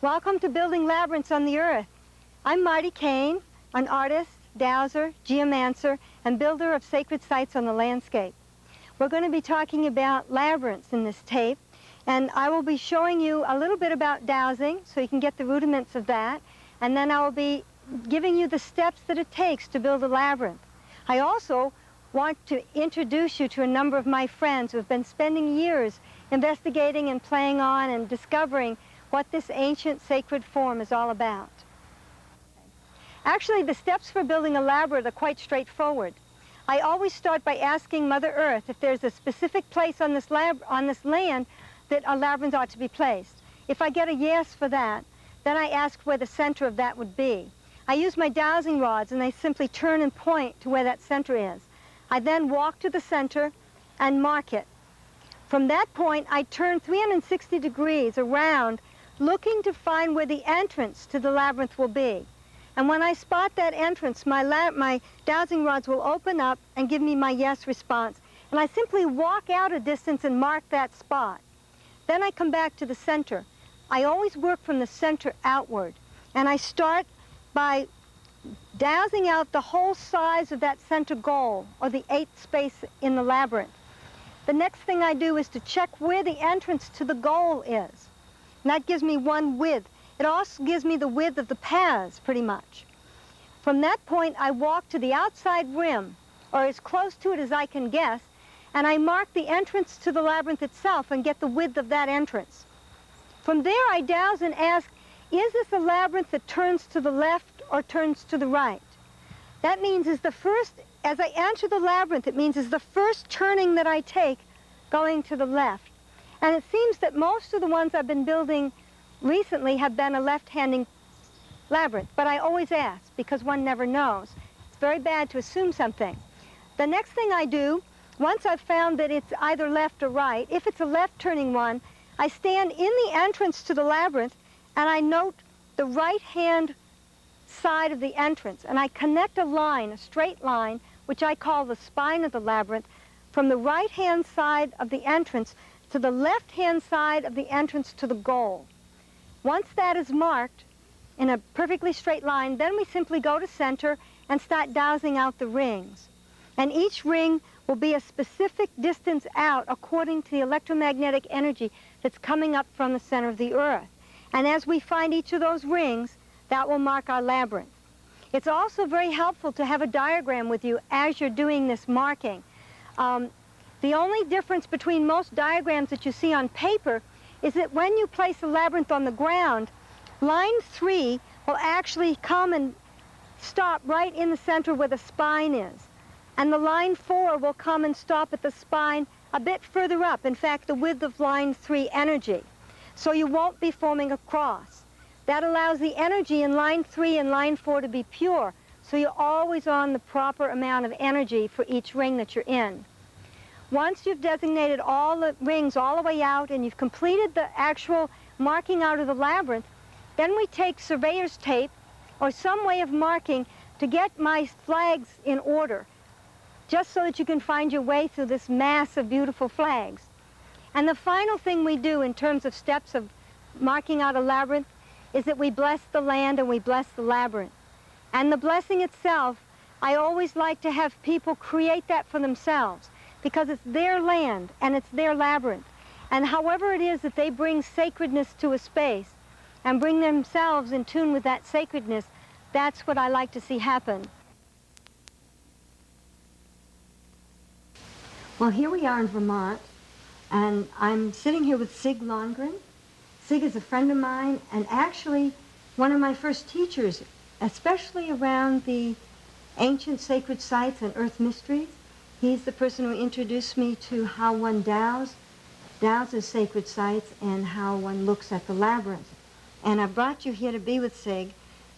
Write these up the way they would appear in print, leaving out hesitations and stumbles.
Welcome to Building Labyrinths on the Earth. I'm Marty Cain, an artist, dowser, geomancer, and builder of sacred sites on the landscape. We're going to be talking about labyrinths in this tape, and I will be showing you a little bit about dowsing so you can get the rudiments of that, and then I will be giving you the steps that it takes to build a labyrinth. I also want to introduce you to a number of my friends who have been spending years investigating and playing on and discovering what this ancient sacred form is all about. Actually, the steps for building a labyrinth are quite straightforward. I always start by asking Mother Earth if there's a specific place on this land that a labyrinth ought to be placed. If I get a yes for that, then I ask where the center of that would be. I use my dowsing rods and they simply turn and point to where that center is. I then walk to the center and mark it. From that point, I turn 360 degrees around, looking to find where the entrance to the labyrinth will be. And when I spot that entrance, my dowsing rods will open up and give me my yes response. And I simply walk out a distance and mark that spot. Then I come back to the center. I always work from the center outward. And I start by dowsing out the whole size of that center goal, or the 8th space in the labyrinth. The next thing I do is to check where the entrance to the goal is. And that gives me one width. It also gives me the width of the paths, pretty much. From that point, I walk to the outside rim, or as close to it as I can guess, and I mark the entrance to the labyrinth itself and get the width of that entrance. From there, I douse and ask, is this a labyrinth that turns to the left or turns to the right? That means as I enter the labyrinth, it means is the first turning that I take going to the left. And it seems that most of the ones I've been building recently have been a left-handing labyrinth, but I always ask because one never knows. It's very bad to assume something. The next thing I do, once I've found that it's either left or right, if it's a left-turning one, I stand in the entrance to the labyrinth and I note the right-hand side of the entrance, and I connect a line, a straight line, which I call the spine of the labyrinth, from the right-hand side of the entrance to the left-hand side of the entrance to the goal. Once that is marked in a perfectly straight line, then we simply go to center and start dowsing out the rings. And each ring will be a specific distance out according to the electromagnetic energy that's coming up from the center of the Earth. And as we find each of those rings, that will mark our labyrinth. It's also very helpful to have a diagram with you as you're doing this marking. The only difference between most diagrams that you see on paper is that when you place a labyrinth on the ground, line 3 will actually come and stop right in the center where the spine is. And the line 4 will come and stop at the spine a bit further up, in fact, the width of line 3 energy. So you won't be forming a cross. That allows the energy in line 3 and line 4 to be pure, so you're always on the proper amount of energy for each ring that you're in. Once you've designated all the rings all the way out and you've completed the actual marking out of the labyrinth, then we take surveyor's tape or some way of marking to get my flags in order, just so that you can find your way through this mass of beautiful flags. And the final thing we do in terms of steps of marking out a labyrinth is that we bless the land and we bless the labyrinth. And the blessing itself, I always like to have people create that for themselves, because it's their land and it's their labyrinth. And however it is that they bring sacredness to a space and bring themselves in tune with that sacredness, that's what I like to see happen. Well, here we are in Vermont, and I'm sitting here with Sig Lonegren. Sig is a friend of mine and actually one of my first teachers, especially around the ancient sacred sites and earth mysteries. He's the person who introduced me to how one dowses sacred sites and how one looks at the labyrinth. And I brought you here to be with Sig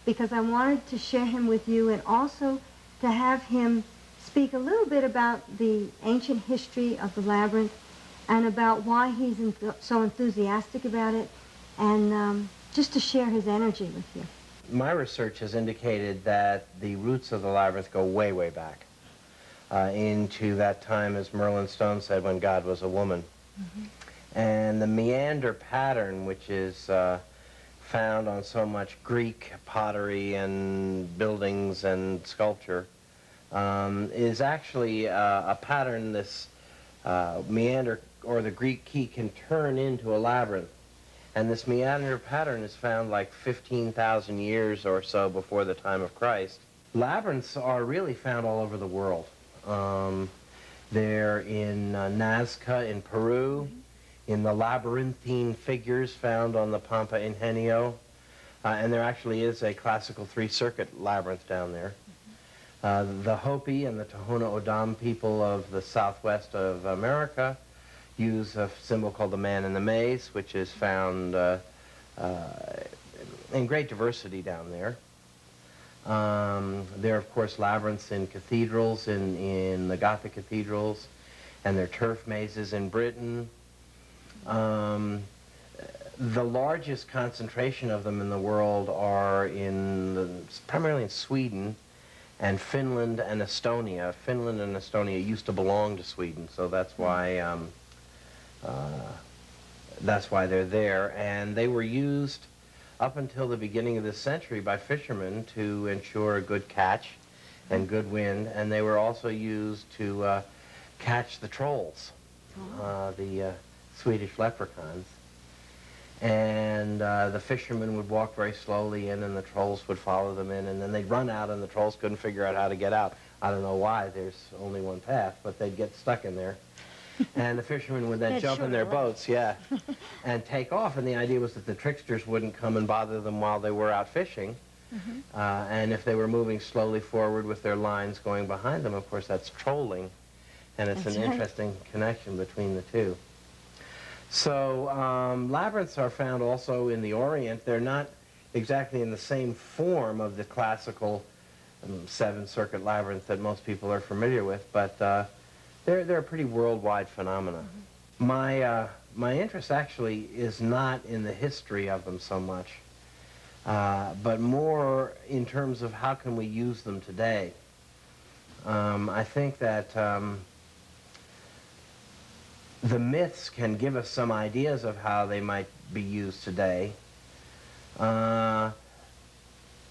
because I wanted to share him with you and also to have him speak a little bit about the ancient history of the labyrinth and about why he's so enthusiastic about it, and just to share his energy with you. My research has indicated that the roots of the labyrinth go way, way back into that time, as Merlin Stone said, when God was a woman. Mm-hmm. And the meander pattern, which is found on so much Greek pottery and buildings and sculpture is actually a pattern this meander or the Greek key can turn into a labyrinth. And this meander pattern is found like 15,000 years or so before the time of Christ. Labyrinths are really found all over the world. They're in Nazca in Peru, in the labyrinthine figures found on the Pampa Ingenio, and there actually is a classical three-circuit labyrinth down there. The Hopi and the Tohono O'odham people of the southwest of America use a symbol called the man in the maze, which is found in great diversity down there. There are, of course, labyrinths in cathedrals, in the Gothic cathedrals, and there are turf mazes in Britain. The largest concentration of them in the world are primarily in Sweden and Finland and Estonia. Finland and Estonia used to belong to Sweden, so that's why they're there. And they were used up until the beginning of this century by fishermen to ensure a good catch and good wind, and they were also used to catch the trolls, the Swedish leprechauns. And the fishermen would walk very slowly in, and the trolls would follow them in, and then they'd run out, and the trolls couldn't figure out how to get out. I don't know why, there's only one path, but they'd get stuck in there. And the fishermen would then jump in their boats, and take off. And the idea was that the tricksters wouldn't come and bother them while they were out fishing. And if they were moving slowly forward with their lines going behind them, of course, that's trolling. And it's an interesting connection between the two. So labyrinths are found also in the Orient. They're not exactly in the same form of the classical seven-circuit labyrinth that most people are familiar with, but they're a pretty worldwide phenomena. My interest actually is not in the history of them so much, but more in terms of how can we use them today. I think that the myths can give us some ideas of how they might be used today.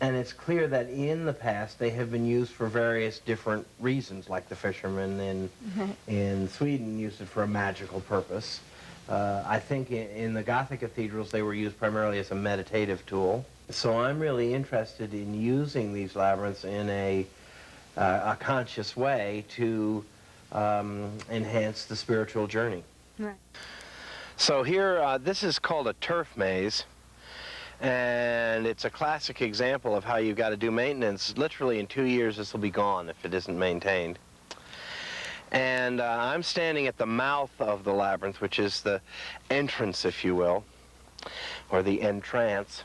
And it's clear that in the past they have been used for various different reasons, like the fishermen in Sweden used it for a magical purpose. I think in the Gothic cathedrals they were used primarily as a meditative tool. So I'm really interested in using these labyrinths in a conscious way to enhance the spiritual journey. Right. So here, this is called a turf maze. And it's a classic example of how you've got to do maintenance. Literally in 2 years this will be gone if it isn't maintained. And I'm standing at the mouth of the labyrinth, which is the entrance, if you will, or the entrance.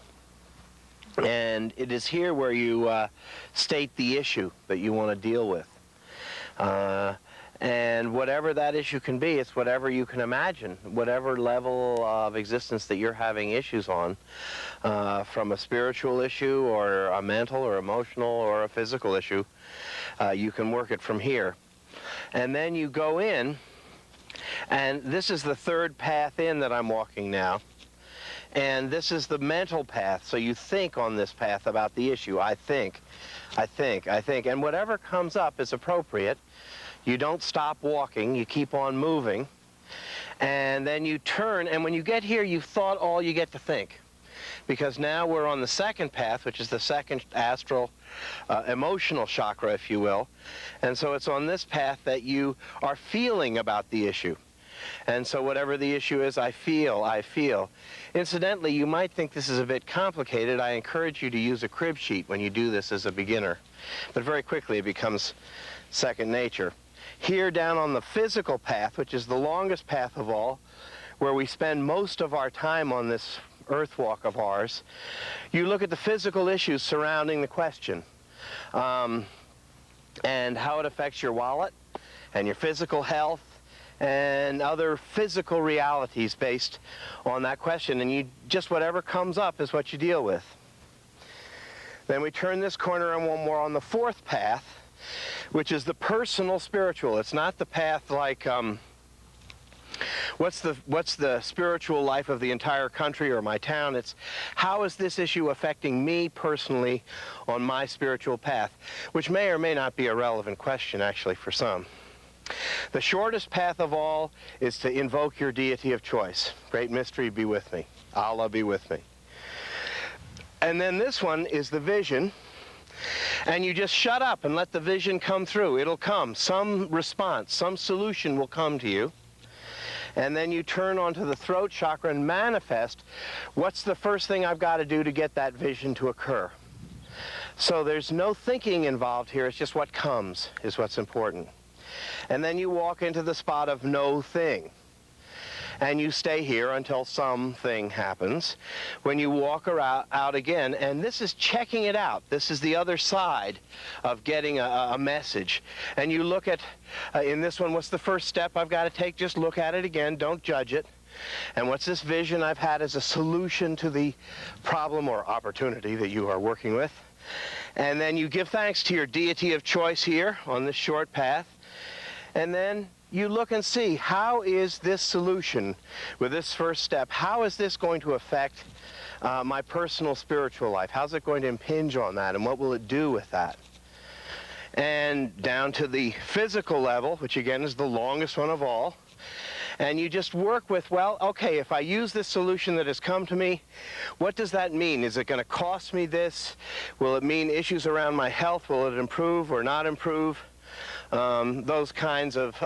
And it is here where you state the issue that you want to deal with. And whatever that issue can be, it's whatever you can imagine, whatever level of existence that you're having issues on, from a spiritual issue or a mental or emotional or a physical issue, you can work it from here. And then you go in, and this is the third path in that I'm walking now. And this is the mental path, so you think on this path about the issue. I think. And whatever comes up is appropriate. You don't stop walking, you keep on moving, and then you turn, and when you get here, you've thought all you get to think. Because now we're on the second path, which is the second astral emotional chakra, if you will. And so it's on this path that you are feeling about the issue. And so whatever the issue is, I feel. Incidentally, you might think this is a bit complicated. I encourage you to use a crib sheet when you do this as a beginner. But very quickly it becomes second nature. Here down on the physical path, which is the longest path of all, where we spend most of our time on this earth walk of ours, you look at the physical issues surrounding the question, and how it affects your wallet and your physical health and other physical realities based on that question. And you just whatever comes up is what you deal with. Then we turn this corner and one more on the fourth path, which is the personal spiritual. It's not the path like what's the spiritual life of the entire country or my town. It's how is this issue affecting me personally on my spiritual path, which may or may not be a relevant question actually for some. The shortest path of all is to invoke your deity of choice. Great mystery, be with me. Allah be with me. And then this one is the vision. And you just shut up and let the vision come through. It'll come. Some response, some solution will come to you. And then you turn onto the throat chakra and manifest what's the first thing I've got to do to get that vision to occur. So there's no thinking involved here. It's just what comes is what's important. And then you walk into the spot of no thing. And you stay here until something happens. When you walk out again, and this is checking it out. This is the other side of getting a message. And you look at, in this one, what's the first step I've got to take? Just look at it again. Don't judge it. And what's this vision I've had as a solution to the problem or opportunity that you are working with? And then you give thanks to your deity of choice here on this short path. And then you look and see, how is this solution with this first step, how is this going to affect my personal spiritual life? How's it going to impinge on that, and what will it do with that? And down to the physical level, which again is the longest one of all, and you just work with, well, okay, if I use this solution that has come to me, what does that mean? Is it going to cost me this? Will it mean issues around my health? Will it improve or not improve? Those kinds of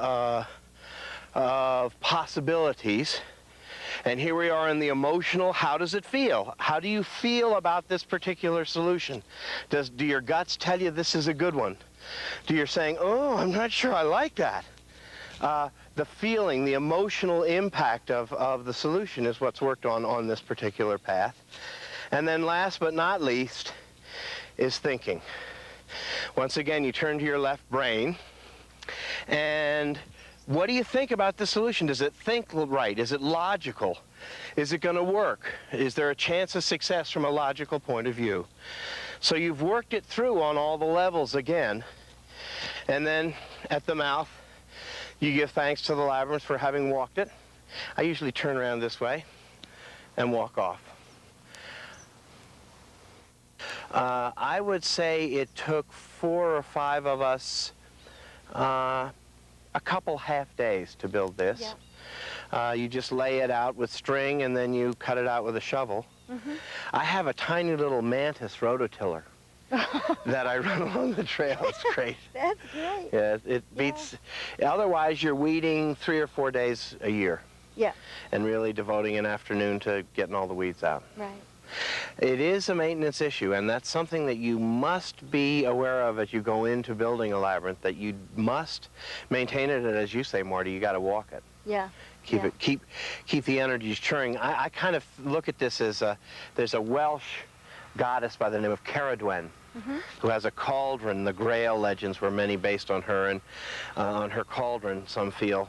possibilities. And here we are in the emotional. How does it feel? How do you feel about this particular solution? Do your guts tell you this is a good one? Do you saying, oh, I'm not sure I like that? The feeling, the emotional impact of the solution is what's worked on this particular path. And then last but not least is thinking. Once again, you turn to your left brain, and what do you think about the solution? Does it think right? Is it logical? Is it going to work? Is there a chance of success from a logical point of view? So you've worked it through on all the levels again, and then at the mouth, you give thanks to the labyrinth for having walked it. I usually turn around this way and walk off. I would say it took 4 or 5 of us a couple half days to build this. Yeah. You just lay it out with string and then you cut it out with a shovel. Mm-hmm. I have a tiny little mantis rototiller that I run along the trail. It's great. That's great. Yeah, it beats. Yeah. Otherwise, you're weeding 3 or 4 days a year. Yeah. And really devoting an afternoon to getting all the weeds out. Right. It is a maintenance issue, and that's something that you must be aware of as you go into building a labyrinth, that you must maintain it, and as you say, Marty, you got to walk it. Yeah. Keep the energies churning. I kind of look at this as there's a Welsh goddess by the name of Caradwen, mm-hmm. who has a cauldron. The Grail legends were many based on her, and on her cauldron, some feel.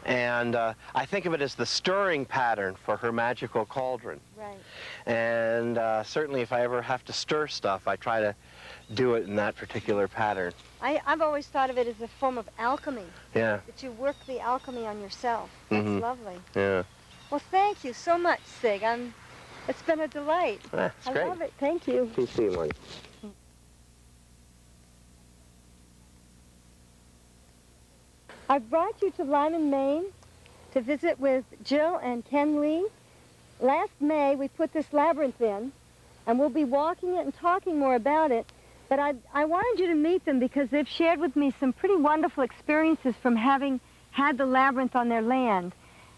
And I think of it as the stirring pattern for her magical cauldron. Right. And certainly if I ever have to stir stuff, I try to do it in that particular pattern. I've always thought of it as a form of alchemy. Yeah. That you work the alchemy on yourself. That's mm-hmm. lovely. Yeah. Well, thank you so much, Sig. It's been a delight. That's great. I love it. Thank you. Please see you, Marty. I brought you to Lyman, Maine to visit with Jill and Ken Lee. Last May, we put this labyrinth in, and we'll be walking it and talking more about it. But I wanted you to meet them because they've shared with me some pretty wonderful experiences from having had the labyrinth on their land.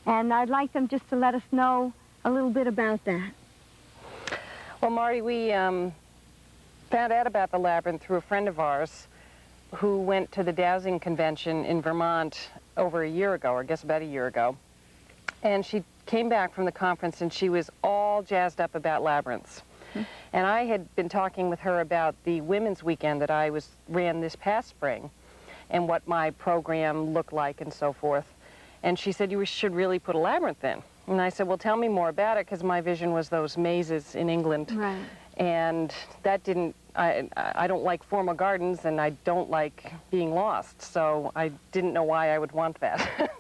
And I'd like them just to let us know a little bit about that. Well, Marty, we found out about the labyrinth through a friend of ours who went to the dowsing convention in Vermont over a year ago, or I guess about a year ago. And she came back from the conference and she was all jazzed up about labyrinths. Mm-hmm. And I had been talking with her about the women's weekend that I ran this past spring and what my program looked like and so forth. And she said, you should really put a labyrinth in. And I said, well, tell me more about it, because my vision was those mazes in England. Right. And that didn't, I don't like formal gardens, and I don't like being lost, so I didn't know why I would want that.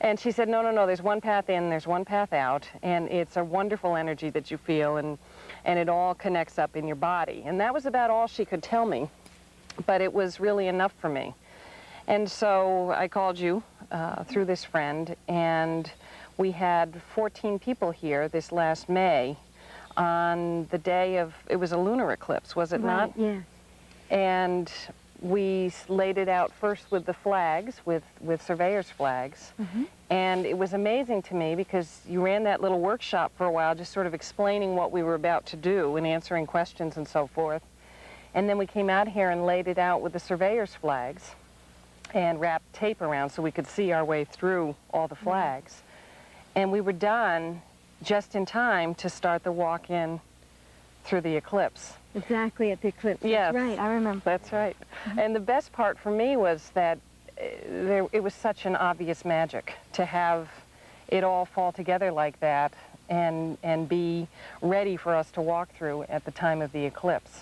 And she said, no, no, no, there's one path in, there's one path out, and it's a wonderful energy that you feel, and it all connects up in your body. And that was about all she could tell me, but it was really enough for me. And so I called you through this friend, and we had 14 people here this last May on the day of, it was a lunar eclipse, was it not? Yeah. And we laid it out first with the flags, with surveyor's flags. And it was amazing to me because you ran that little workshop for a while, just sort of explaining what we were about to do and answering questions and so forth. And then we came out here and laid it out with the surveyor's flags and wrapped tape around so we could see our way through all the flags. And we were done just in time to start the walk-in through the eclipse. Exactly, at the eclipse. Yes. That's right, I remember. That's right. And the best part for me was that it was such an obvious magic to have it all fall together like that and be ready for us to walk through at the time of the eclipse.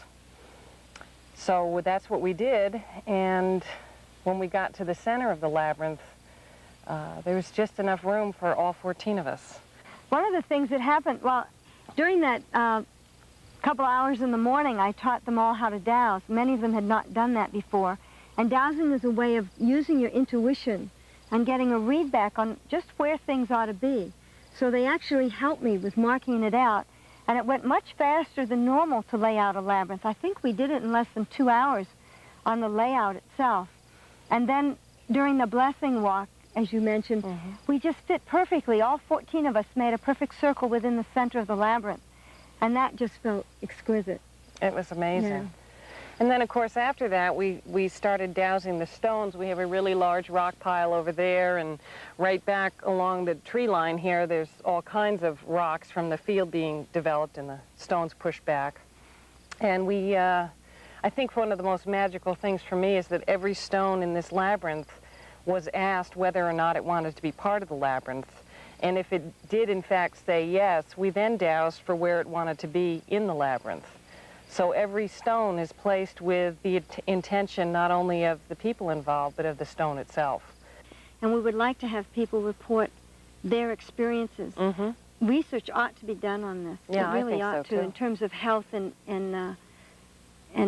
So that's what we did, and when we got to the center of the labyrinth, there was just enough room for all 14 of us. One of the things that happened, well, during that couple hours in the morning, I taught them all how to dowse. Many of them had not done that before. And dowsing is a way of using your intuition and getting a read back on just where things ought to be. So they actually helped me with marking it out. And it went much faster than normal to lay out a labyrinth. I think we did it in less than 2 hours on the layout itself. And then during the blessing walk, as you mentioned, we just fit perfectly. All 14 of us made a perfect circle within the center of the labyrinth. And that just felt exquisite. It was amazing. Yeah. And then, of course, after that, we started dowsing the stones. We have a really large rock pile over there, and right back along the tree line here, there's all kinds of rocks from the field being developed and the stones pushed back. And I think one of the most magical things for me is that every stone in this labyrinth was asked whether or not it wanted to be part of the labyrinth. And if it did, in fact, say yes, we then dowsed for where it wanted to be in the labyrinth. So every stone is placed with the intention not only of the people involved, but of the stone itself. And we would like to have people report their experiences. Research ought to be done on this. Yeah, it really I think ought so, to, too. in terms of health and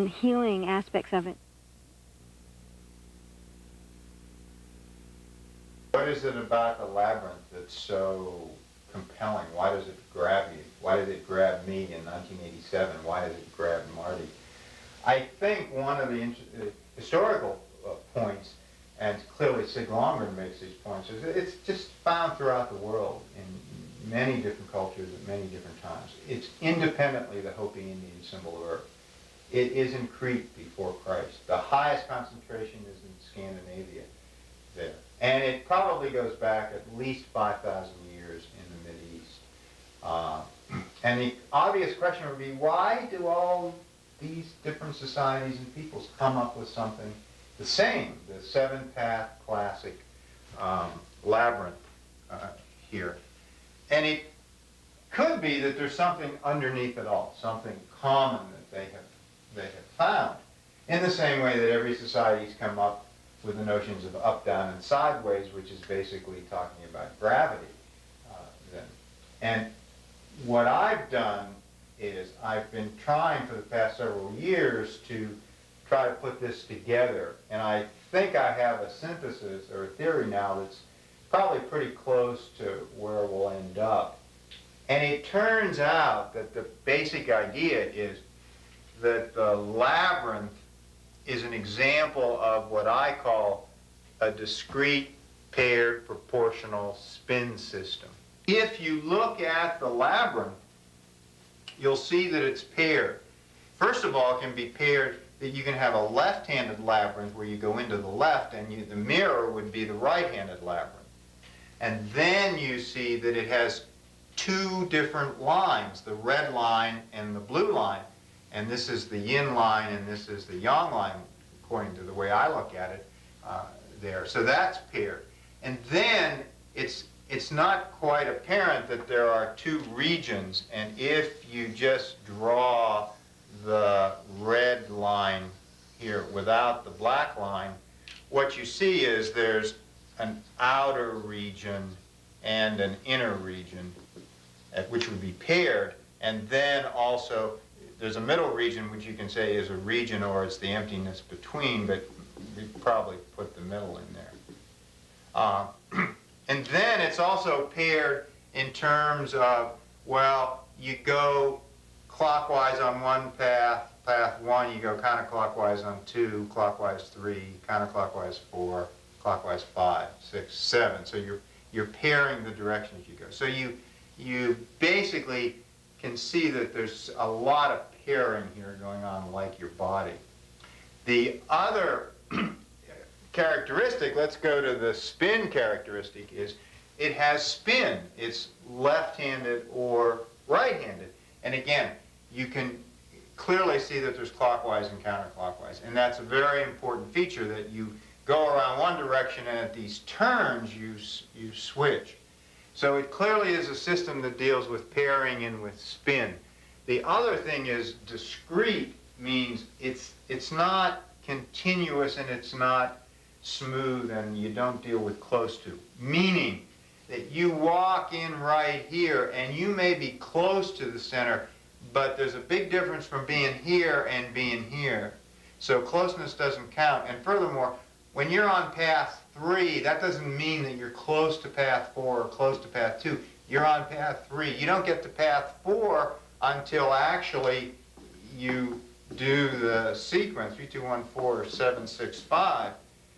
healing aspects of it. What is it about the labyrinth that's so compelling? Why does it grab you? Why did it grab me in 1987? Why did it grab Marty? I think one of the historical points, and clearly Sig Lonegren makes these points, is it's just found throughout the world in many different cultures at many different times. It's independently the Hopi Indian symbol of Earth. It is in Crete before Christ. The highest concentration is in Scandinavia there. And it probably goes back at least 5,000 years in the Mideast. And the obvious question would be, why do all these different societies and peoples come up with something the same, the seven-path classic labyrinth here? And it could be that there's something underneath it all, something common that they have found. In the same way that every society's come up with the notions of up, down, and sideways, which is basically talking about gravity. And what I've done is I've been trying for the past several years to try to put this together. And I think I have a synthesis or a theory now that's probably pretty close to where we'll end up. And it turns out that the basic idea is that the labyrinth is an example of what I call a discrete, paired, proportional spin system. If you look at the labyrinth, you'll see that it's paired. First of all, it can be paired that you can have a left-handed labyrinth where you go into the left, and the mirror would be the right-handed labyrinth. And then you see that it has two different lines, the red line and the blue line. And this is the yin line, and this is the yang line, according to the way I look at it there. So that's paired. And then it's not quite apparent that there are two regions, and if you just draw the red line here without the black line, what you see is there's an outer region and an inner region, which would be paired, and then also there's a middle region which you can say is a region or it's the emptiness between, but we probably put the middle in there. And then it's also paired in terms of, well, you go clockwise on one path, path 1, you go counterclockwise on 2, clockwise 3, counterclockwise 4, clockwise 5, 6, 7. So you're pairing the direction as you go. So you basically can see that there's a lot of pairing here going on like your body. The other characteristic, let's go to the spin characteristic, is it has spin. It's left-handed or right-handed. And again, you can clearly see that there's clockwise and counterclockwise. And that's a very important feature, that you go around one direction and at these turns you switch. So it clearly is a system that deals with pairing and with spin. The other thing is discrete means it's not continuous and it's not smooth and you don't deal with close to. Meaning that you walk in right here and you may be close to the center, but there's a big difference from being here and being here. So closeness doesn't count. And furthermore, when you're on path 3, that doesn't mean that you're close to path 4 or close to path 2. You're on path 3. You don't get to path 4 until actually you do the sequence 3, 2, 1, 4, 7, 6, 5.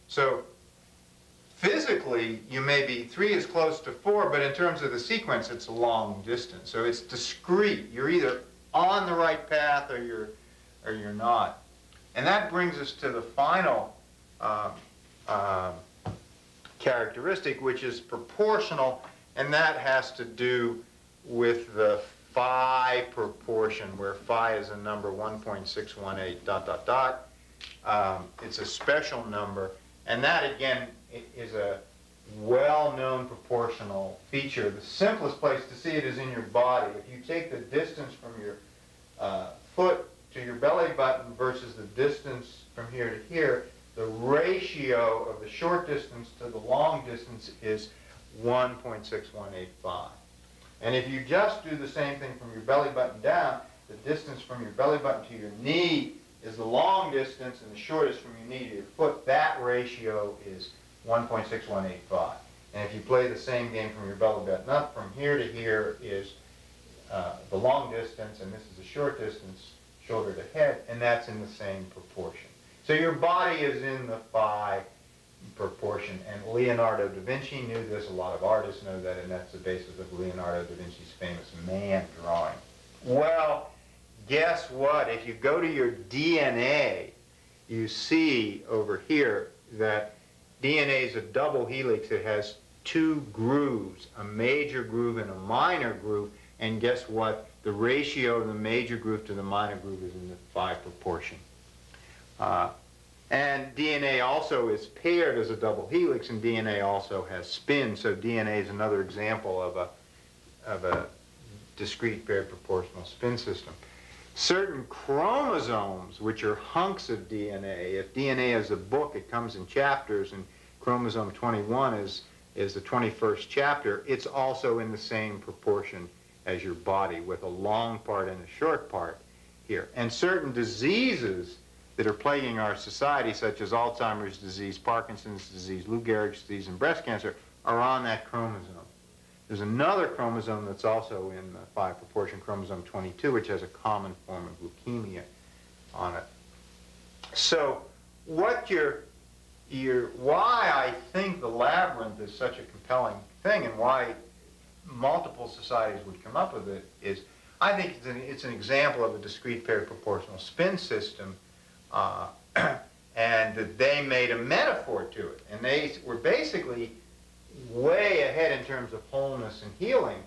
So physically, you may be 3 is close to 4, but in terms of the sequence, it's a long distance. So it's discrete. You're either on the right path or you're not. And that brings us to the final characteristic, which is proportional, and that has to do with the phi proportion, where phi is a number 1.618 ... It's a special number, and that again is a well-known proportional feature. The simplest place to see it is in your body. If you take the distance from your foot to your belly button versus the distance from here to here, the ratio of the short distance to the long distance is 1.6185. And if you just do the same thing from your belly button down, the distance from your belly button to your knee is the long distance, and the shortest from your knee to your foot, that ratio is 1.6185. And if you play the same game from your belly button up, from here to here is the long distance, and this is the short distance, shoulder to head, and that's in the same proportion. So your body is in the phi proportion, and Leonardo da Vinci knew this, a lot of artists know that, and that's the basis of Leonardo da Vinci's famous man drawing. Well, guess what? If you go to your DNA, you see over here that DNA is a double helix. It has 2 grooves, a major groove and a minor groove, and guess what? The ratio of the major groove to the minor groove is in the phi proportion. And DNA also is paired as a double helix, and DNA also has spin, so DNA is another example of a discrete paired proportional spin system. Certain chromosomes, which are hunks of DNA, if DNA is a book, it comes in chapters, and chromosome 21 is the 21st chapter, it's also in the same proportion as your body, with a long part and a short part here. And certain diseases that are plaguing our society, such as Alzheimer's disease, Parkinson's disease, Lou Gehrig's disease, and breast cancer, are on that chromosome. There's another chromosome that's also in the phi proportion, chromosome 22, which has a common form of leukemia on it. So what why I think the labyrinth is such a compelling thing, and why multiple societies would come up with it, is I think it's an example of a discrete paired proportional spin system, and that they made a metaphor to it. And they were basically way ahead in terms of wholeness and healing.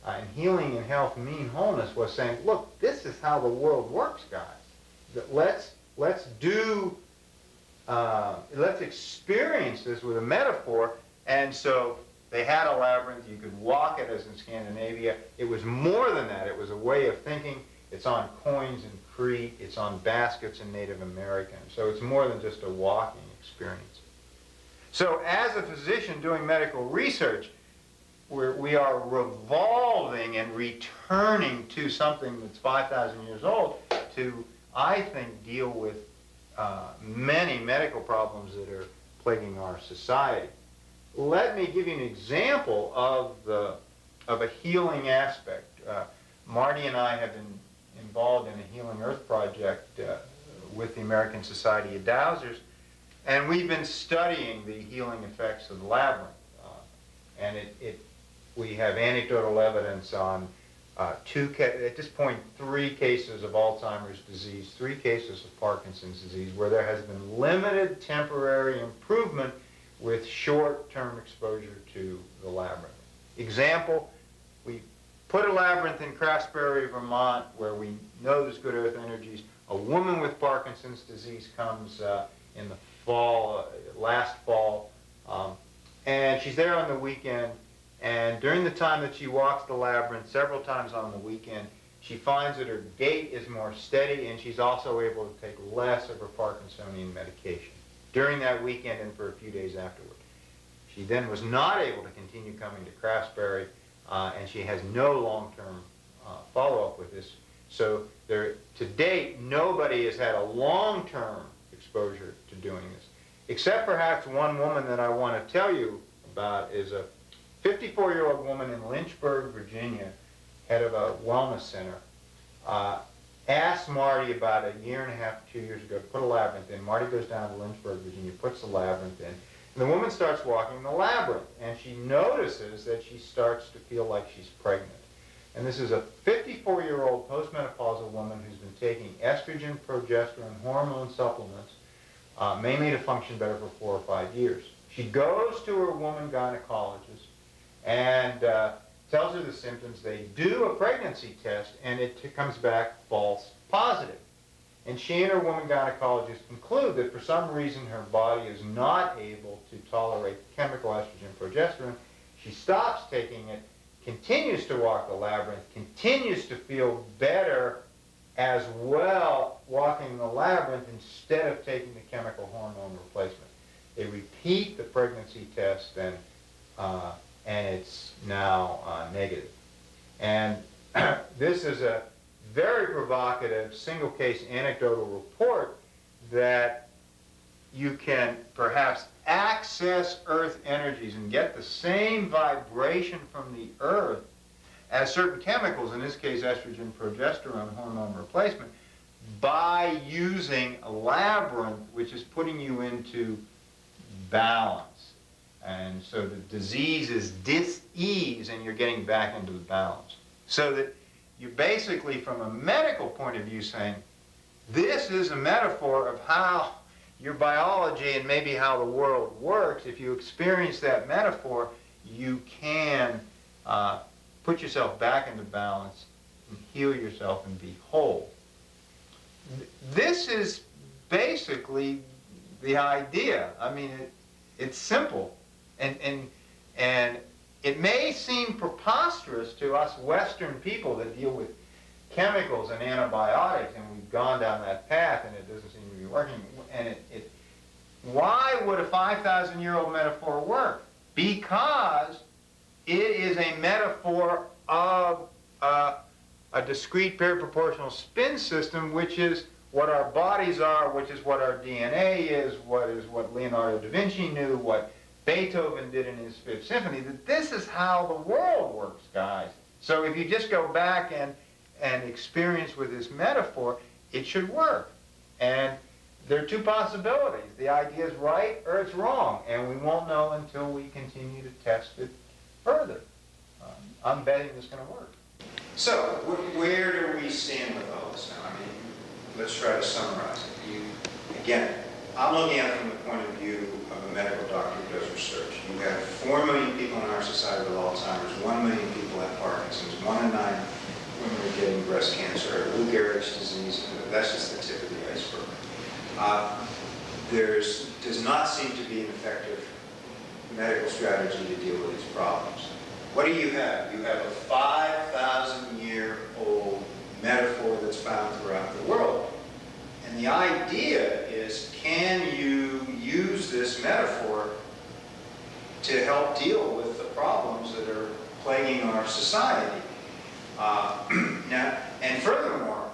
And healing and health mean wholeness was saying, look, this is how the world works, guys. That let's experience this with a metaphor. And so they had a labyrinth. You could walk it as in Scandinavia. It was more than that. It was a way of thinking. It's on coins in Crete. It's on baskets in Native American. So it's more than just a walking experience. So as a physician doing medical research, we are revolving and returning to something that's 5,000 years old to, I think, deal with many medical problems that are plaguing our society. Let me give you an example of a healing aspect. Marty and I have been involved in a Healing Earth project with the American Society of Dowsers, and we've been studying the healing effects of the labyrinth. And we have anecdotal evidence on at this point, 3 cases of Alzheimer's disease, 3 cases of Parkinson's disease, where there has been limited temporary improvement with short-term exposure to the labyrinth. Example, we put a labyrinth in Craftsbury, Vermont, where we know there's good earth energies. A woman with Parkinson's disease comes in the fall, last fall, and she's there on the weekend. And during the time that she walks the labyrinth, several times on the weekend, she finds that her gait is more steady, and she's also able to take less of her Parkinsonian medication during that weekend and for a few days afterward. She then was not able to continue coming to Craftsbury, and she has no long-term follow-up with this. So to date, nobody has had a long-term exposure to doing this, except perhaps one woman that I want to tell you about is a 54-year-old woman in Lynchburg, Virginia, head of a wellness center, asked Marty about a year and a half, 2 years ago, to put a labyrinth in. Marty goes down to Lynchburg, Virginia, puts the labyrinth in, and the woman starts walking the labyrinth, and she notices that she starts to feel like she's pregnant. And this is a 54-year-old postmenopausal woman who's been taking estrogen, progesterone, hormone supplements, mainly to function better for 4 or 5 years. She goes to her woman gynecologist and tells her the symptoms. They do a pregnancy test, and it comes back false positive. And she and her woman gynecologist conclude that for some reason her body is not able to tolerate chemical estrogen progesterone. She stops taking it, continues to walk the labyrinth, continues to feel better as well walking the labyrinth instead of taking the chemical hormone replacement. They repeat the pregnancy test, and it's now negative. And this is a very provocative single-case anecdotal report that you can perhaps access Earth energies and get the same vibration from the Earth as certain chemicals, in this case estrogen, progesterone, hormone replacement, by using a labyrinth, which is putting you into balance. And so the disease is dis-ease, and you're getting back into the balance. So that you're basically, from a medical point of view, saying, this is a metaphor of how your biology and maybe how the world works. If you experience that metaphor, you can put yourself back into balance and heal yourself and be whole. This is basically the idea. I mean, it's simple. And it may seem preposterous to us Western people that deal with chemicals and antibiotics, and we've gone down that path, and it doesn't seem to be working. And why would a 5,000-year-old metaphor work? Because it is a metaphor of a discrete periproportional spin system, which is what our bodies are, which is what our DNA is what Leonardo da Vinci knew, what Beethoven did in his Fifth Symphony, that this is how the world works, guys. So if you just go back and experience with this metaphor, it should work. And there are 2 possibilities. The idea is right or it's wrong, and we won't know until we continue to test it further. I'm betting it's going to work. So where do we stand with all this now? I mean, let's try to summarize it. Again, I'm looking at it from the point of view of a medical doctor who does research. You have 4 million people in our society with Alzheimer's, 1 million people have Parkinson's, 1 in 9 women are getting breast cancer, Lou Gehrig's disease. That's just the tip of the iceberg. There does not seem to be an effective medical strategy to deal with these problems. What do you have? You have a 5,000-year-old metaphor that's found throughout the world. And the idea is, can you use this metaphor to help deal with the problems that are plaguing our society. Now, and furthermore,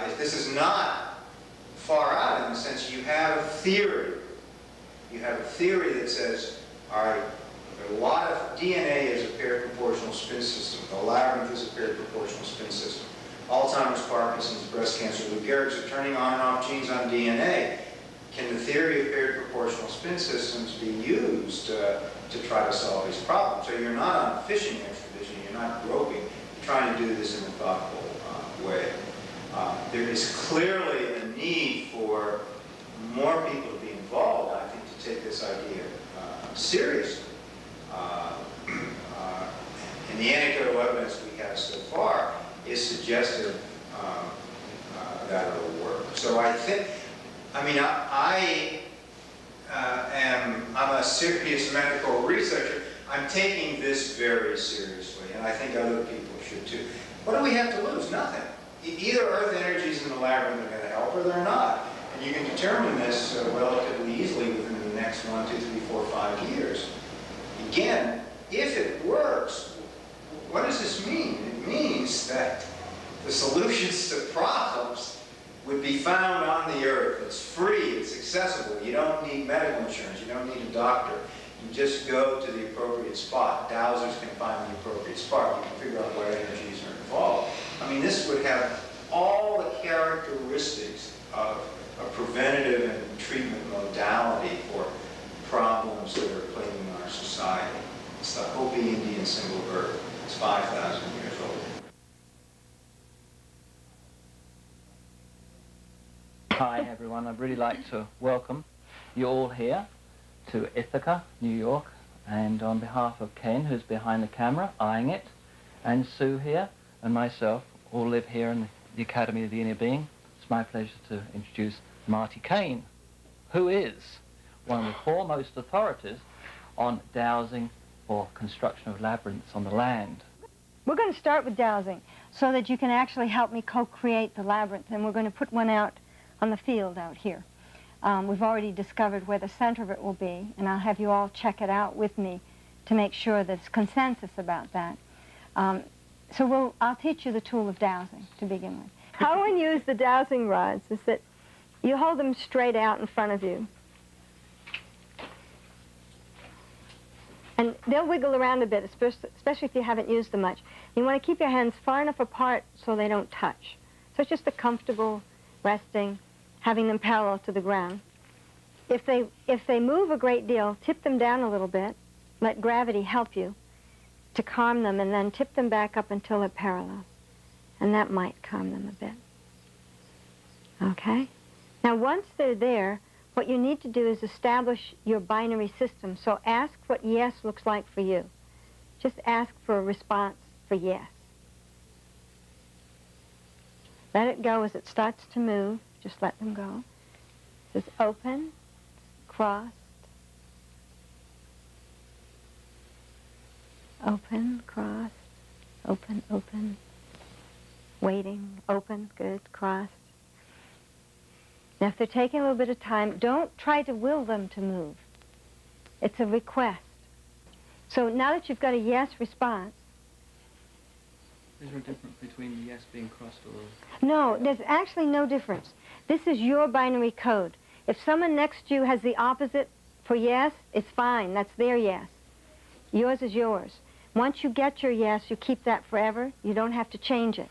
if this is not far out in the sense you have a theory. You have a theory that says, all right, a lot of DNA is a paired proportional spin system. The labyrinth is a paired proportional spin system. Alzheimer's, Parkinson's, breast cancer, Lou Gehrig's are turning on and off genes on DNA. Can the theory of paired proportional spin systems be used to try to solve these problems? So you're not on a fishing expedition, you're not groping, you're trying to do this in a thoughtful way. There is clearly a need for more people to be involved, I think, to take this idea seriously. And the anecdotal evidence we have so far is suggestive that it'll work. So I think, I'm a serious medical researcher. I'm taking this very seriously, and I think other people should too. What do we have to lose? Nothing. Either Earth energies in the labyrinth are going to help or they're not. And you can determine this relatively easily within the next 1, 2, 3, 4, 5 years. Again, if it works, what does this mean? It means that the solutions to problems would be found on the Earth. It's free, it's accessible. You don't need medical insurance, you don't need a doctor. You just go to the appropriate spot. Dowsers can find the appropriate spot. You can figure out what energies are involved. I mean, this would have all the characteristics of a preventative and treatment modality for problems that are plaguing our society. It's the Hopi Indian symbol of Earth. It's 5,000 years old. Hi everyone, I'd really like to welcome you all here to Ithaca, New York, and on behalf of Ken, who's behind the camera, eyeing it, and Sue here, and myself, all live here in the Academy of the Inner Being. It's my pleasure to introduce Marty Cain, who is one of the foremost authorities on dowsing or construction of labyrinths on the land. We're going to start with dowsing so that you can actually help me co-create the labyrinth, and we're going to put one out on the field out here. We've already discovered where the center of it will be, and I'll have you all check it out with me to make sure there's consensus about that. I'll teach you the tool of dowsing to begin with. How one uses the dowsing rods is that you hold them straight out in front of you. And they'll wiggle around a bit, especially if you haven't used them much. You want to keep your hands far enough apart so they don't touch. So it's just a comfortable resting, having them parallel to the ground. If they move a great deal, tip them down a little bit, let gravity help you to calm them, and then tip them back up until they're parallel. And that might calm them a bit. Okay? Now once they're there, what you need to do is establish your binary system. So ask what yes looks like for you. Just ask for a response for yes. Let it go as it starts to move. Just let them go. It says open, crossed, open, crossed, open, open, waiting, open, good, crossed. Now, if they're taking a little bit of time, don't try to will them to move. It's a request. So now that you've got a yes response. Is there a difference between the yes being crossed or... No, there's actually no difference. This is your binary code. If someone next to you has the opposite for yes, it's fine. That's their yes. Yours is yours. Once you get your yes, you keep that forever. You don't have to change it.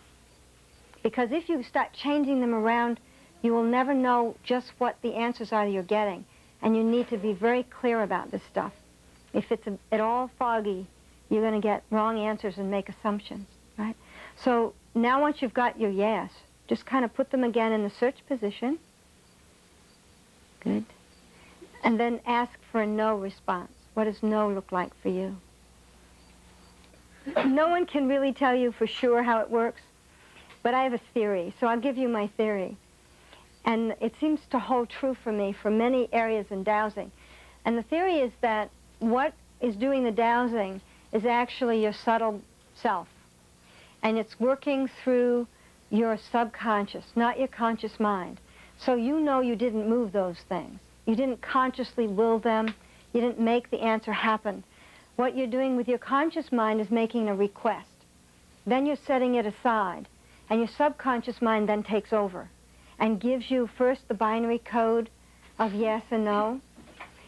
Because if you start changing them around, you will never know just what the answers are you're getting. And you need to be very clear about this stuff. If it's at all foggy, you're going to get wrong answers and make assumptions, right? So now once you've got your yes, just kind of put them again in the search position. Good. And then ask for a no response. What does no look like for you? No one can really tell you for sure how it works, but I have a theory, so I'll give you my theory. And it seems to hold true for me for many areas in dowsing. And the theory is that what is doing the dowsing is actually your subtle self. And it's working through your subconscious, not your conscious mind. So you know you didn't move those things. You didn't consciously will them. You didn't make the answer happen. What you're doing with your conscious mind is making a request. Then you're setting it aside, and your subconscious mind then takes over and gives you first the binary code of yes and no,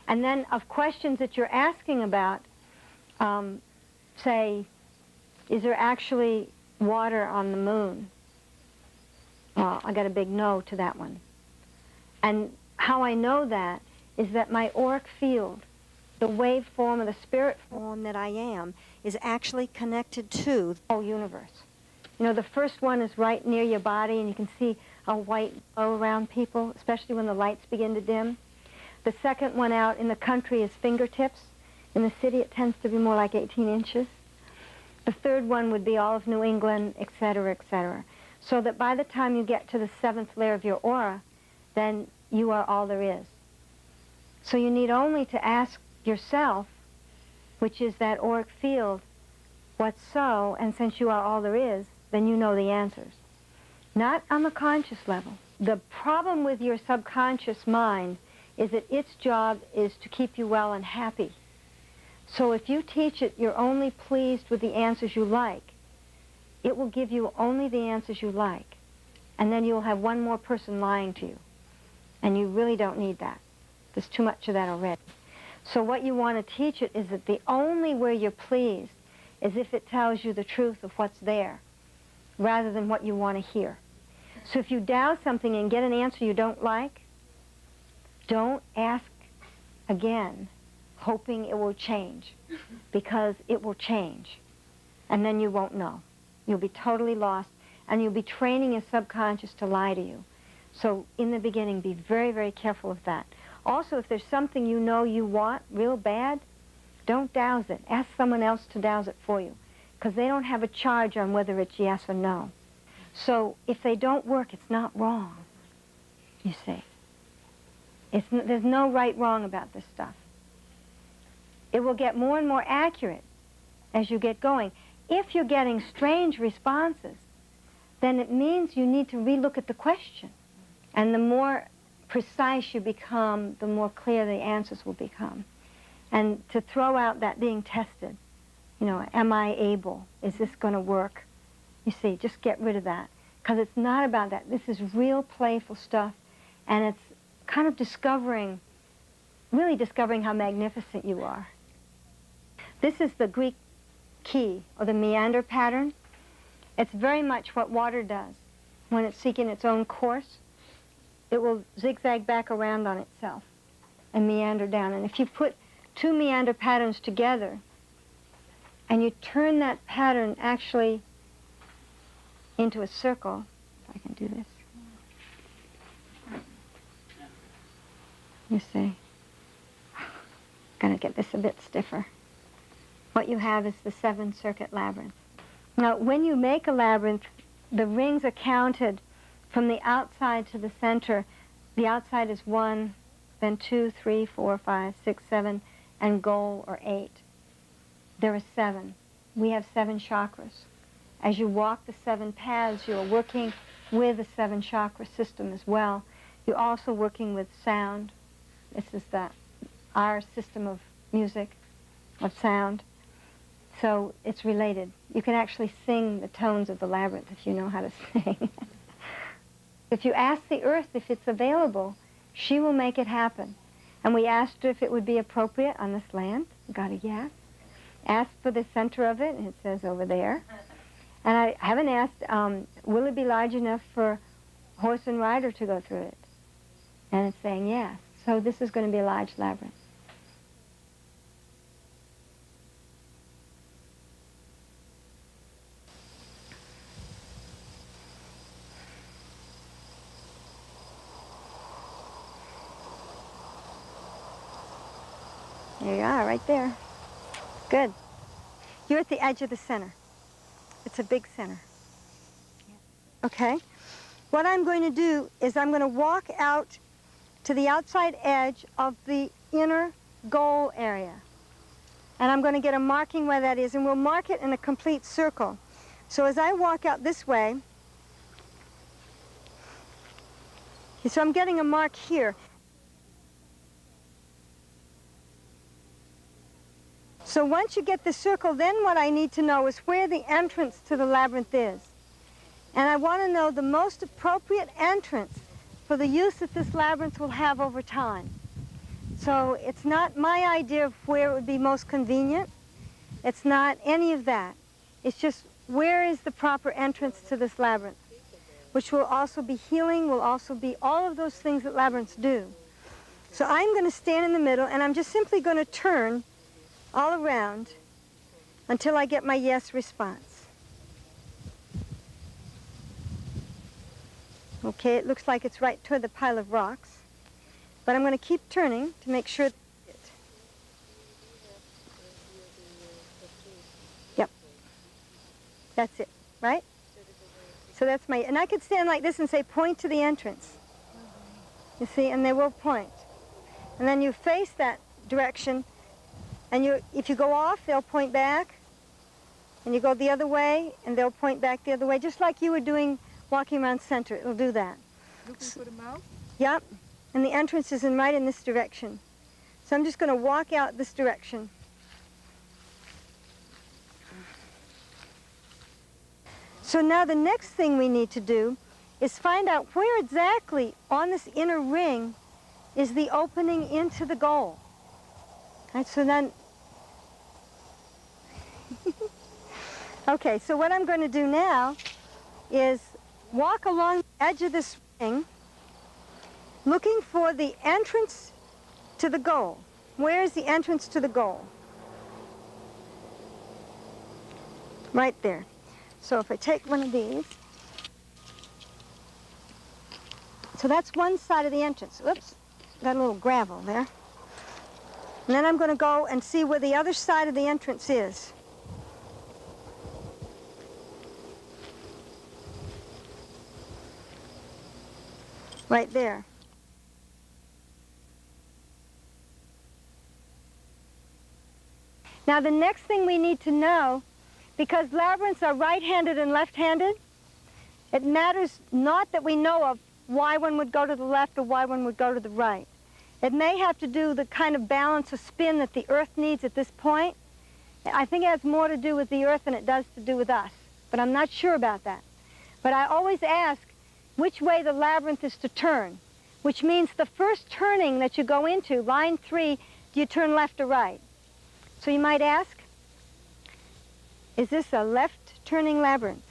and then of questions that you're asking about, say, is there actually water on the moon? Well, I got a big no to that one. And how I know that is that my auric field, the wave form or the spirit form that I am, is actually connected to the whole universe. You know, the first one is right near your body, and you can see a white glow around people, especially when the lights begin to dim. The second one out in the country is fingertips. In the city, it tends to be more like 18 inches. The third one would be all of New England, et cetera, et cetera. So that by the time you get to the 7th layer of your aura, then you are all there is. So you need only to ask yourself, which is that auric field, what's so, and since you are all there is, then you know the answers. Not on the conscious level. The problem with your subconscious mind is that its job is to keep you well and happy. So if you teach it you're only pleased with the answers you like, it will give you only the answers you like. And then you'll have one more person lying to you. And you really don't need that. There's too much of that already. So what you want to teach it is that the only where you're pleased is if it tells you the truth of what's there, rather than what you want to hear. So if you doubt something and get an answer you don't like, don't ask again, hoping it will change, because it will change. And then you won't know. You'll be totally lost, and you'll be training your subconscious to lie to you. So in the beginning, be very, very careful of that. Also, if there's something you know you want real bad, don't dowse it. Ask someone else to dowse it for you, because they don't have a charge on whether it's yes or no. So if they don't work, it's not wrong, you see. There's no right wrong about this stuff. It will get more and more accurate as you get going. If you're getting strange responses, then it means you need to relook at the question. And the more precise you become, the more clear the answers will become. And to throw out that being tested, you know, am I able? Is this going to work? You see, just get rid of that. Because it's not about that. This is real playful stuff, and it's kind of discovering, really discovering how magnificent you are. This is the Greek key, or the meander pattern. It's very much what water does. When it's seeking its own course, it will zigzag back around on itself and meander down. And if you put two meander patterns together, and you turn that pattern actually into a circle, if I can do this, you see, gonna get this a bit stiffer. What you have is the 7-circuit labyrinth. Now, when you make a labyrinth, the rings are counted from the outside to the center. The outside is 1, then 2, 3, 4, 5, 6, 7, and goal or 8. There are 7. We have 7 chakras. As you walk the 7 paths, you're working with the 7 chakra system as well. You're also working with sound. This is our system of music, of sound. So it's related. You can actually sing the tones of the labyrinth if you know how to sing. If you ask the earth if it's available, she will make it happen. And we asked her if it would be appropriate on this land. We got a yes. Asked for the center of it, and it says over there. And I haven't asked, will it be large enough for horse and rider to go through it? And it's saying yes. So this is going to be a large labyrinth. There you are, right there. Good. You're at the edge of the center. It's a big center. Okay? What I'm going to do is I'm going to walk out to the outside edge of the inner goal area. And I'm going to get a marking where that is, and we'll mark it in a complete circle. So as I walk out this way, so I'm getting a mark here. So once you get the circle, then what I need to know is where the entrance to the labyrinth is. And I want to know the most appropriate entrance for the use that this labyrinth will have over time. So it's not my idea of where it would be most convenient. It's not any of that. It's just where is the proper entrance to this labyrinth, which will also be healing, will also be all of those things that labyrinths do. So I'm going to stand in the middle, and I'm just simply going to turn all around until I get my yes response. Okay, it looks like it's right toward the pile of rocks, but I'm going to keep turning to make sure. Yep, that's it, right? So that's my, and I could stand like this and say, point to the entrance. You see, and they will point. And then you face that direction, and if you go off, they'll point back, and you go the other way, and they'll point back the other way, just like you were doing walking around center. It'll do that. Looking for the mouth? Yep, and the entrance is right in this direction. So I'm just going to walk out this direction. So now the next thing we need to do is find out where exactly on this inner ring is the opening into the goal. Right, so then, okay, so what I'm going to do now is walk along the edge of this ring, looking for the entrance to the goal. Where is the entrance to the goal? Right there. So if I take one of these, so that's one side of the entrance. Oops, got a little gravel there. And then I'm going to go and see where the other side of the entrance is. Right there. Now the next thing we need to know, because labyrinths are right-handed and left-handed, it matters not that we know of why one would go to the left or why one would go to the right. It may have to do the kind of balance of spin that the Earth needs at this point. I think it has more to do with the Earth than it does to do with us, but I'm not sure about that. But I always ask which way the labyrinth is to turn, which means the first turning that you go into, line 3, do you turn left or right? So you might ask, is this a left-turning labyrinth?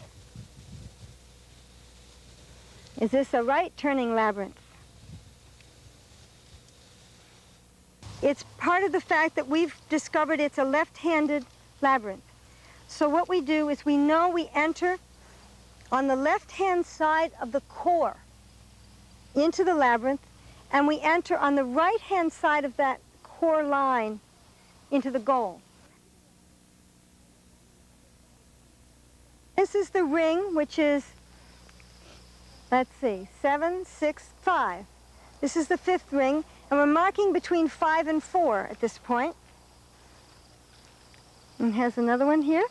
Is this a right-turning labyrinth? It's part of the fact that we've discovered it's a left-handed labyrinth. So what we do is we know we enter on the left-hand side of the core into the labyrinth, and we enter on the right-hand side of that core line into the goal. This is the ring, which is, let's see, 7, 6, 5. This is the 5th ring, and we're marking between 5 and 4 at this point. And has another one here.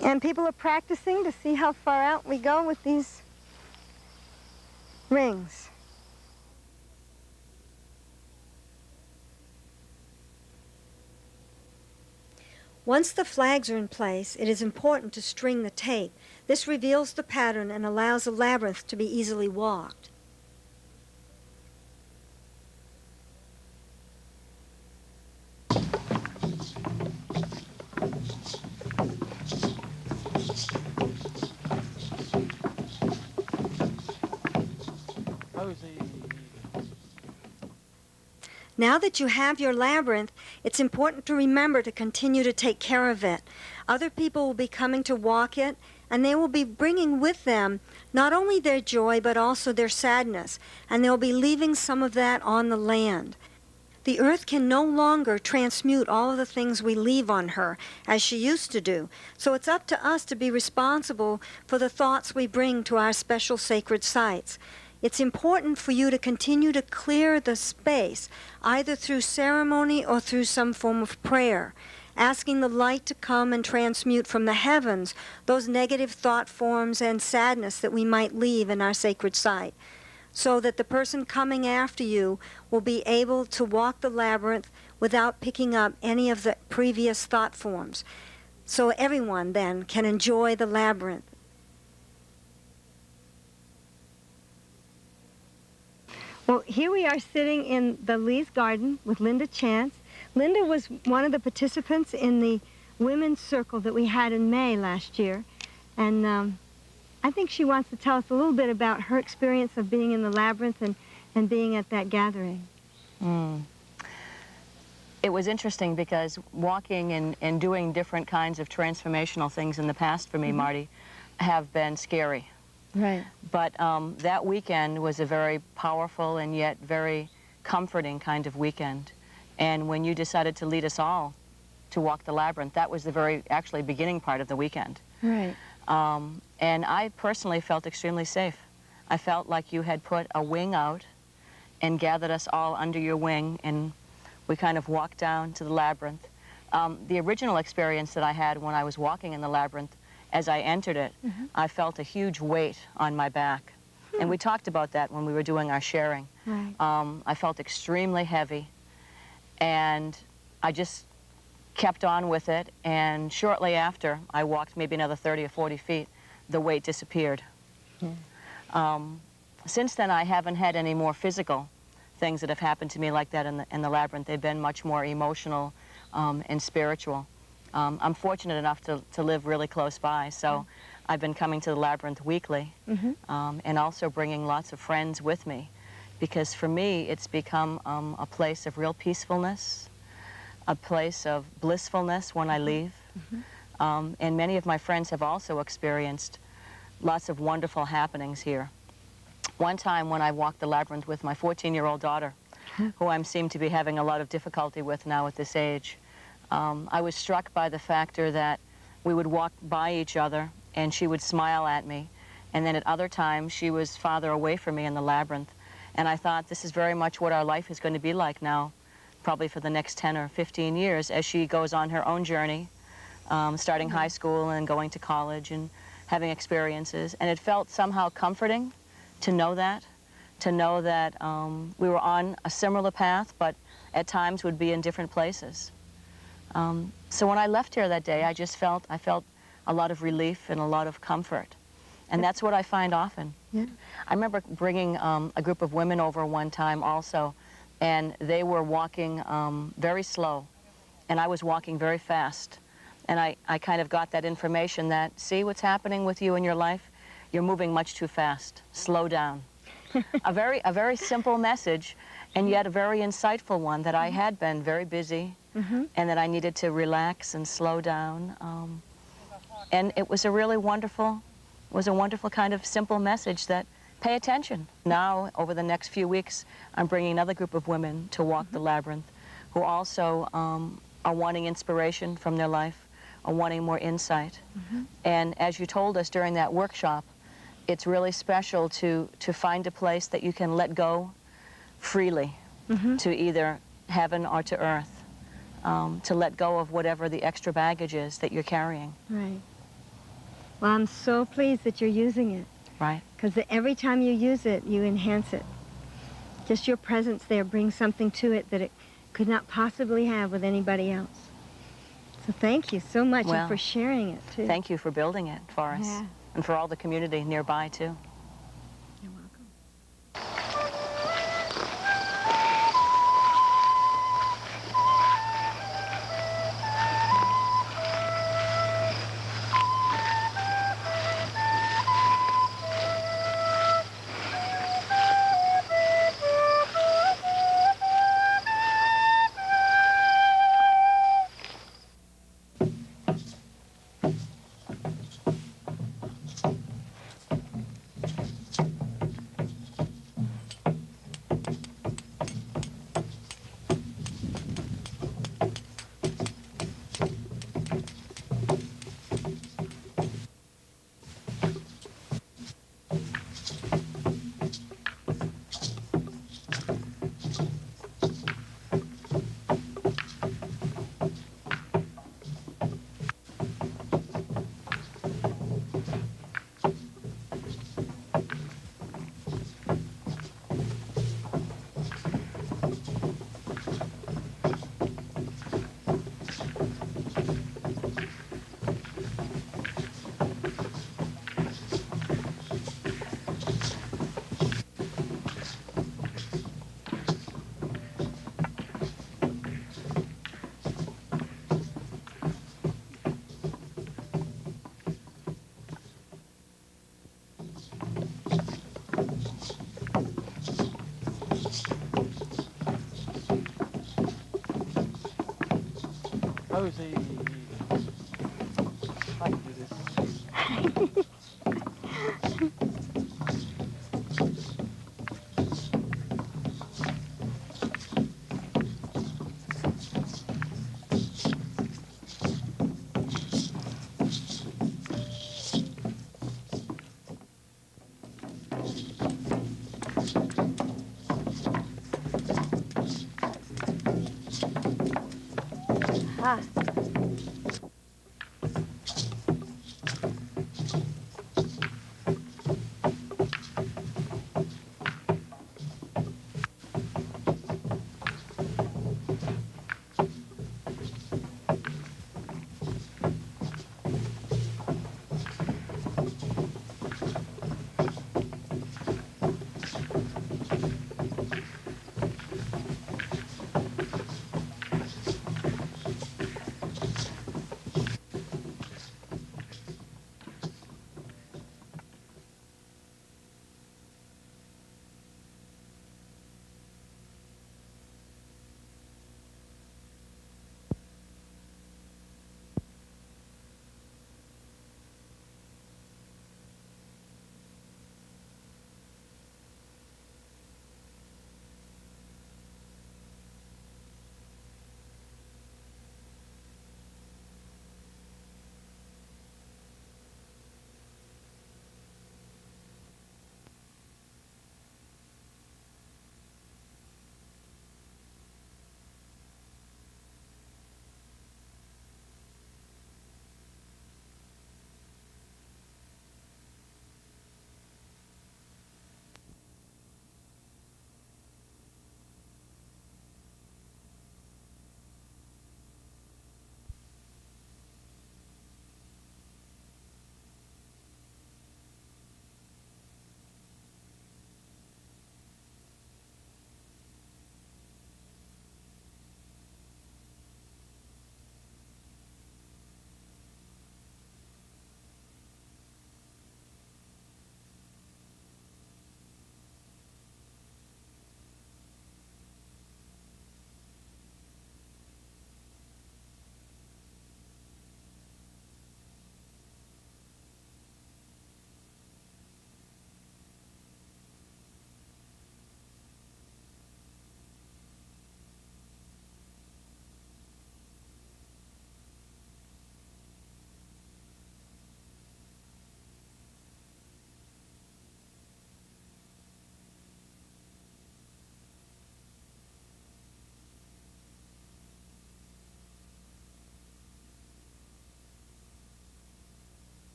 And people are practicing to see how far out we go with these rings. Once the flags are in place, it is important to string the tape. This reveals the pattern and allows the labyrinth to be easily walked. Now that you have your labyrinth, it's important to remember to continue to take care of it. Other people will be coming to walk it, and they will be bringing with them not only their joy, but also their sadness, and they'll be leaving some of that on the land. The earth can no longer transmute all of the things we leave on her, as she used to do. So it's up to us to be responsible for the thoughts we bring to our special sacred sites. It's important for you to continue to clear the space, either through ceremony or through some form of prayer, asking the light to come and transmute from the heavens those negative thought forms and sadness that we might leave in our sacred site. so that the person coming after you will be able to walk the labyrinth without picking up any of the previous thought forms. So everyone then can enjoy the labyrinth. Well, here we are sitting in the Lee's garden with Linda Chance. Linda was one of the participants in the women's circle that we had in May last year. And I think she wants to tell us a little bit about her experience of being in the labyrinth and being at that gathering. It was interesting because walking and doing different kinds of transformational things in the past for me, Marty, have been scary. Right. But that weekend was a very powerful and yet very comforting kind of weekend. And when you decided to lead us all to walk the labyrinth, that was the very, actually, beginning part of the weekend. Right. And I personally felt extremely safe. I felt like you had put a wing out and gathered us all under your wing, and we kind of walked down to the labyrinth. The original experience that I had when I was walking in the labyrinth, as I entered it, I felt a huge weight on my back. And we talked about that when we were doing our sharing. Right. I felt extremely heavy, and I just kept on with it, and shortly after I walked maybe another 30 or 40 feet, the weight disappeared. Since then, I haven't had any more physical things that have happened to me like that in the labyrinth. They've been much more emotional and spiritual. I'm fortunate enough to live really close by, so I've been coming to the labyrinth weekly and also bringing lots of friends with me, because for me it's become a place of real peacefulness, a place of blissfulness when I leave. And many of my friends have also experienced lots of wonderful happenings here. One time when I walked the labyrinth with my 14-year-old daughter, who I seem to be having a lot of difficulty with now at this age, I was struck by the factor that we would walk by each other and she would smile at me, and then at other times she was farther away from me in the labyrinth. And I thought, this is very much what our life is going to be like now, probably for the next 10 or 15 years, as she goes on her own journey, starting high school and going to college and having experiences. And it felt somehow comforting to know that we were on a similar path, but at times would be in different places. So when I left here that day, I felt a lot of relief and a lot of comfort. And that's what I find often. Yeah. I remember bringing a group of women over one time also, and they were walking very slow, and I was walking very fast. And I kind of got that information that, see what's happening with you in your life? You're moving much too fast. Slow down. A very simple message, and yet a very insightful one, that I had been very busy and that I needed to relax and slow down. And it was a really wonderful, kind of simple message that, pay attention. Now, over the next few weeks, I'm bringing another group of women to walk the labyrinth who also are wanting inspiration from their life, are wanting more insight. And as you told us during that workshop, it's really special to find a place that you can let go freely to either heaven or to earth, to let go of whatever the extra baggage is that you're carrying. Right. Well, I'm so pleased that you're using it. Right. Because every time you use it, you enhance it. Just your presence there brings something to it that it could not possibly have with anybody else. So thank you so much, and for sharing it, too. Thank you for building it for us. Yeah. And for all the community nearby, too. You're welcome. Cozy. I can do this. Ah.